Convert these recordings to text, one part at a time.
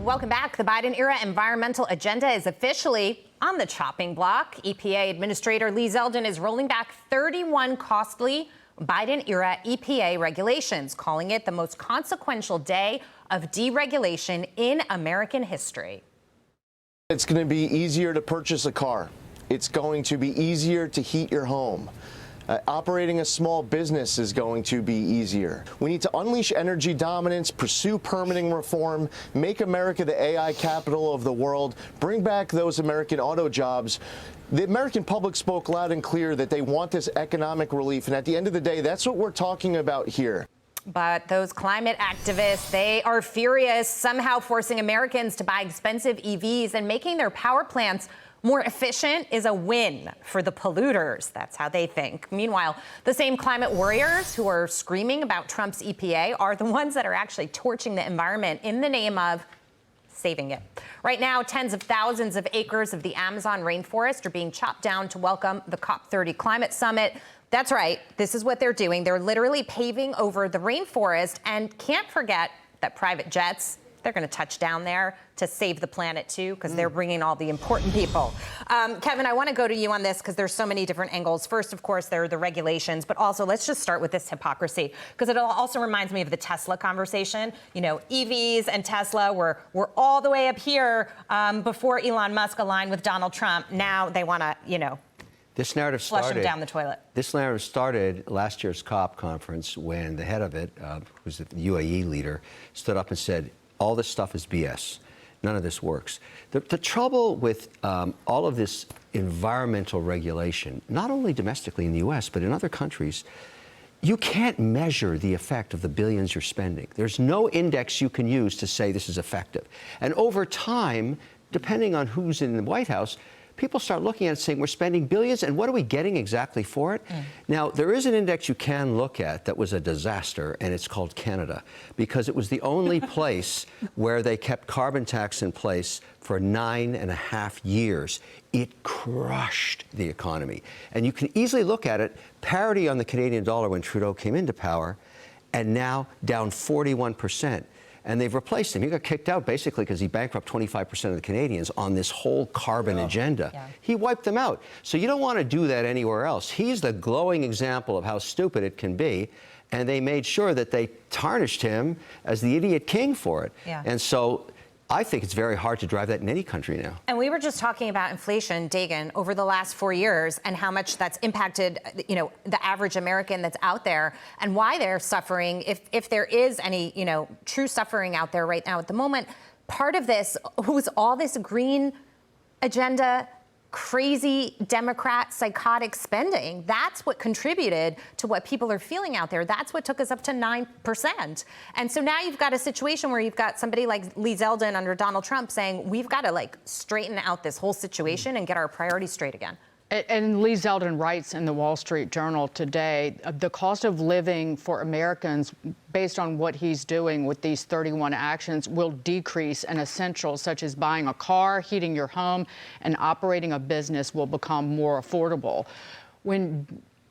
Welcome back. The Biden-era environmental agenda is officially on the chopping block. EPA Administrator Lee Zeldin is rolling back 31 costly Biden-era EPA regulations, calling it the most consequential day of deregulation in American history. It's going to be easier to purchase a car. It's going to be easier to heat your home. Operating a small business is going to be easier. We need to unleash energy dominance, pursue permitting reform, make America the AI capital of the world, bring back those American auto jobs. The American public spoke loud and clear that they want this economic relief, and at the end of the day, that's what we're talking about here. But those climate activists, they are furious, somehow forcing Americans to buy expensive EVs and making their power plants more efficient is a win for the polluters. That's how they think. Meanwhile, the same climate warriors who are screaming about Trump's EPA are the ones that are actually torching the environment in the name of saving it. Right now, tens of thousands of acres of the Amazon rainforest are being chopped down to welcome the COP30 climate summit. That's right. This is what they're doing. They're literally paving over the rainforest, and can't forget that private jets, they're going to touch down there to save the planet, too, because they're bringing all the important people. Kevin, I want to go to you on this because there's so many different angles. First, of course, there are the regulations, but also let's just start with this hypocrisy, because it also reminds me of the Tesla conversation. You know, EVs and Tesla were all the way up here before Elon Musk aligned with Donald Trump. Now they want to, this narrative flush started them down the toilet. This narrative started last year's COP conference when the head of it, who's the UAE leader, stood up and said, all this stuff is BS. None of this works. The trouble with all of this environmental regulation, not only domestically in the U.S., but in other countries, you can't measure the effect of the billions you're spending. There's no index you can use to say this is effective. And over time, depending on who's in the White House, people start looking at it saying, we're spending billions, and what are we getting exactly for it? Now, there is an index you can look at that was a disaster, and it's called Canada, because it was the only place where they kept carbon tax in place for 9.5 years. It crushed the economy. And you can easily look at it, parity on the Canadian dollar when Trudeau came into power, and now down 41%. And they've replaced him. He got kicked out basically because he bankrupted 25% of the Canadians on this whole carbon agenda. He wiped them out. So you don't want to do that anywhere else. He's the glowing example of how stupid it can be. And they made sure that they tarnished him as the idiot king for it. And so I think it's very hard to drive that in any country now. And we were just talking about inflation, Dagan, over the last 4 years and how much that's impacted, the average American that's out there and why they're suffering. If there is any, true suffering out there right now at the moment, part of this was all this green agenda, crazy Democrat psychotic spending. That's what contributed to what people are feeling out there. That's what took us up to 9%. And so now you've got a situation where you've got somebody like Lee Zeldin under Donald Trump saying, we've got to straighten out this whole situation and get our priorities straight again. And Lee Zeldin writes in the Wall Street Journal today, the cost of living for Americans, based on what he's doing with these 31 actions, will decrease, and essentials such as buying a car, heating your home, and operating a business will become more affordable. When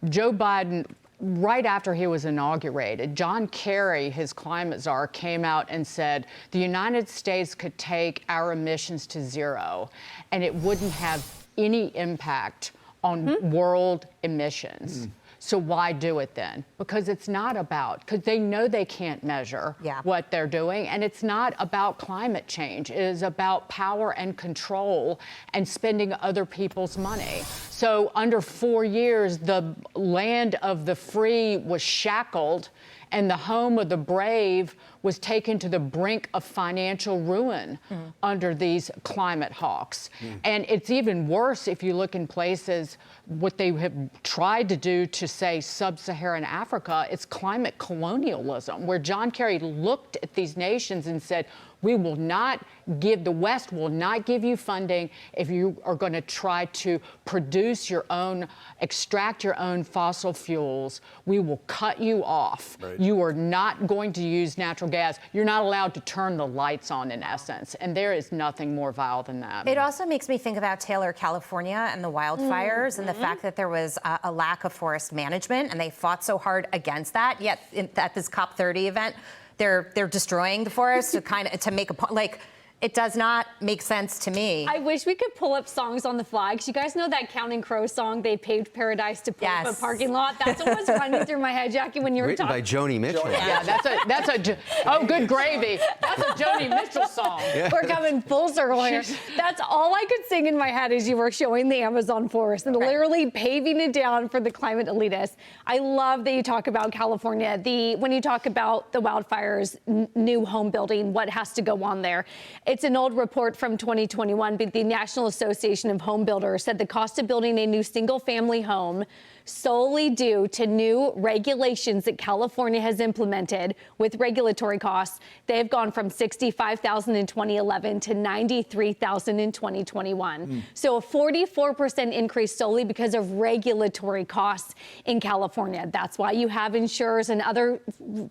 Joe Biden, right after he was inaugurated, John Kerry, his climate czar, came out and said the United States could take our emissions to zero, and it wouldn't have any impact on world emissions. So why do it then? Because it's not about, because they know they can't measure what they're doing, and it's not about climate change. It is about power and control and spending other people's money. So under 4 years, the land of the free was shackled, and the home of the brave was taken to the brink of financial ruin under these climate hawks. And it's even worse if you look in places what they have tried to do to say sub-Saharan Africa. It's climate colonialism, where John Kerry looked at these nations and said, we will not give, the West will not give you funding if you are going to try to produce your own, extract your own fossil fuels. We will cut you off. You are not going to use natural gas. You're not allowed to turn the lights on, in essence. And there is nothing more vile than that. It also makes me think about Taylor, California, and the wildfires and the fact that there was a lack of forest management, and they fought so hard against that. Yet at this COP30 event, they're destroying the forest to make a point. It does not make sense to me. I wish we could pull up songs on the fly, because you guys know that Counting Crow song, They Paved Paradise to Pull Up a Parking Lot? That's what was running through my head, Jackie, when you were Written talking. by Joni Mitchell. Yeah, oh, good gravy. That's a Joni Mitchell song. Yeah. We're coming full circle here. That's all I could sing in my head as you were showing the Amazon forest and literally paving it down for the climate elitists. I love that you talk about California. When you talk about the wildfires, new home building, what has to go on there. It's an old report from 2021, but the National Association of Home Builders said the cost of building a new single-family home solely due to new regulations that California has implemented with regulatory costs. They have gone from $65,000 in 2011 to $93,000 in 2021. So a 44% increase solely because of regulatory costs in California. That's why you have insurers and other,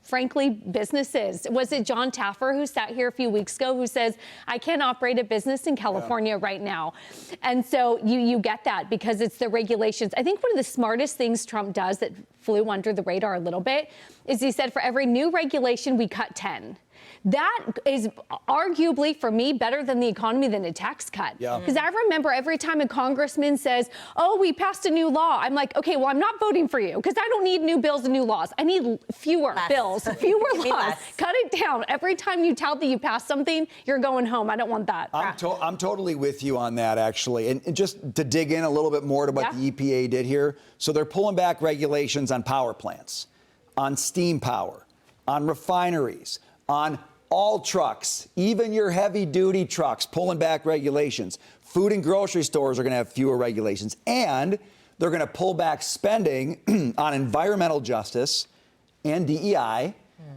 frankly, businesses. Was it John Taffer who sat here a few weeks ago who says, I can't operate a business in California right now? And so you get that because it's the regulations. I think one of the smartest things Trump does that flew under the radar a little bit is he said, for every new regulation, we cut 10. That is arguably, for me, better than the economy than a tax cut. Because I remember every time a congressman says, oh, we passed a new law, I'm like, okay, well, I'm not voting for you because I don't need new bills and new laws. I need fewer bills, fewer laws. Cut it down. Every time you tout that you passed something, you're going home. I don't want that. I'm totally with you on that, actually. And just to dig in a little bit more to what the EPA did here. So they're pulling back regulations on power plants, on steam power, on refineries, on all trucks, even your heavy-duty trucks, pulling back regulations. Food and grocery stores are going to have fewer regulations. And they're going to pull back spending on environmental justice and DEI.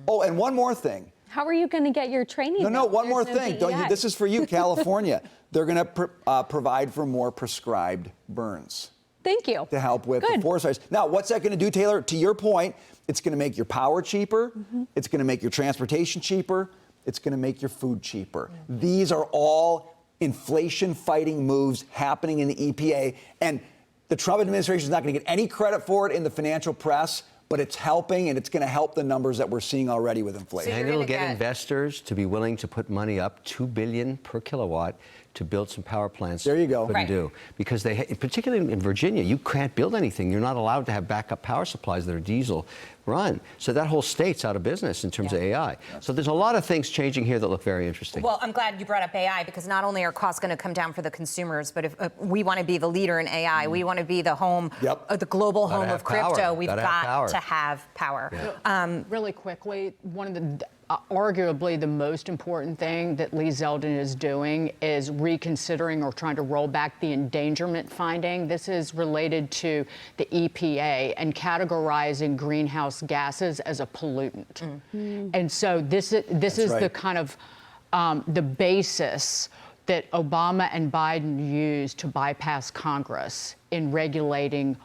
Oh, and one more thing. How are you going to get your training? No, one more thing. This is for you, California. They're going to provide for more prescribed burns. Thank you. To help with the forest fires. Now, what's that going to do, Taylor? To your point, it's going to make your power cheaper. It's going to make your transportation cheaper. It's going to make your food cheaper. These are all inflation-fighting moves happening in the EPA. And the Trump administration is not going to get any credit for it in the financial press, but it's helping, and it's going to help the numbers that we're seeing already with inflation. And it'll get investors to be willing to put money up, $2 billion per kilowatt, to build some power plants. There you go. Couldn't do. Because particularly in Virginia, you can't build anything. You're not allowed to have backup power supplies that are diesel run. So that whole state's out of business in terms of AI. So there's a lot of things changing here that look very interesting. Well, I'm glad you brought up AI because not only are costs going to come down for the consumers, but if we want to be the leader in AI, we want to be the home, the global home of crypto, we've got to have power. Really quickly, one of the arguably the most important thing that Lee Zeldin is doing is reconsidering or trying to roll back the endangerment finding. This is related to the EPA and categorizing greenhouse gases as a pollutant. And so this is the kind of the basis that Obama and Biden used to bypass Congress in regulating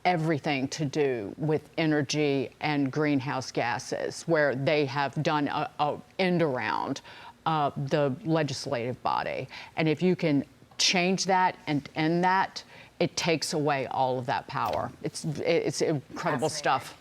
everything to do with energy and greenhouse gases, where they have done a end around the legislative body. And if you can change that and end that, it takes away all of that power. It's incredible stuff.